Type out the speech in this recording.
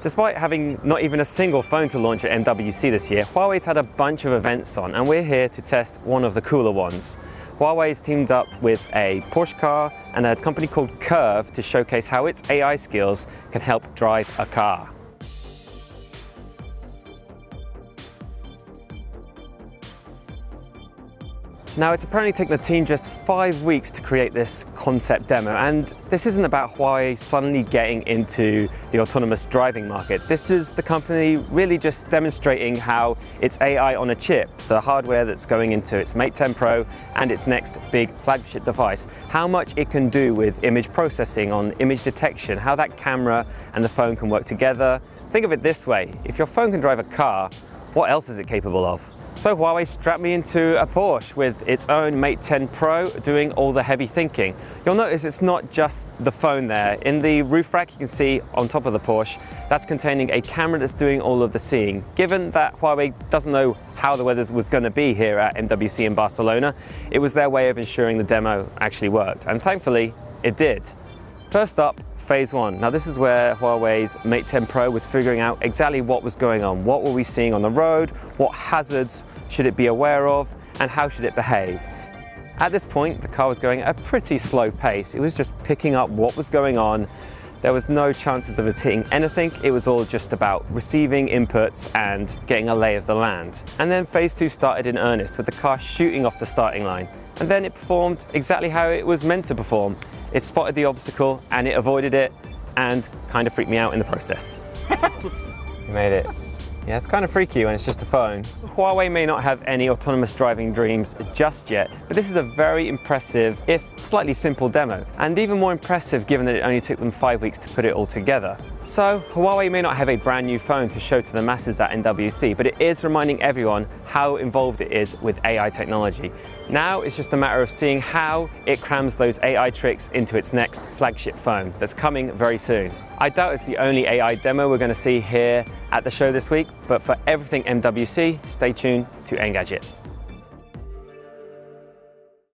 Despite having not even a single phone to launch at MWC this year, Huawei's had a bunch of events on, and we're here to test one of the cooler ones. Huawei's teamed up with a Porsche car and a company called Curve to showcase how its AI skills can help drive a car. Now, it's apparently taken the team just 5 weeks to create this concept demo, and this isn't about Huawei suddenly getting into the autonomous driving market. This is the company really just demonstrating how its AI on a chip, the hardware that's going into its Mate 10 Pro and its next big flagship device, how much it can do with image processing, on image detection, how that camera and the phone can work together. Think of it this way, if your phone can drive a car, what else is it capable of? So Huawei strapped me into a Porsche with its own Mate 10 Pro doing all the heavy thinking. You'll notice it's not just the phone there. In the roof rack you can see on top of the Porsche, that's containing a camera that's doing all of the seeing. Given that Huawei doesn't know how the weather was going to be here at MWC in Barcelona, it was their way of ensuring the demo actually worked. And thankfully, it did. First up, Phase 1. Now this is where Huawei's Mate 10 Pro was figuring out exactly what was going on. What were we seeing on the road? What hazards should it be aware of? And how should it behave? At this point, the car was going at a pretty slow pace. It was just picking up what was going on. There was no chances of us hitting anything. It was all just about receiving inputs and getting a lay of the land. And then Phase 2 started in earnest with the car shooting off the starting line. And then it performed exactly how it was meant to perform. It spotted the obstacle and it avoided it and kind of freaked me out in the process. You made it. Yeah, it's kind of freaky when it's just a phone. Huawei may not have any autonomous driving dreams just yet, but this is a very impressive, if slightly simple demo, and even more impressive given that it only took them 5 weeks to put it all together. So Huawei may not have a brand new phone to show to the masses at MWC, but it is reminding everyone how involved it is with AI technology. Now it's just a matter of seeing how it crams those AI tricks into its next flagship phone that's coming very soon. I doubt it's the only AI demo we're going to see here at the show this week, but for everything MWC, stay tuned to Engadget.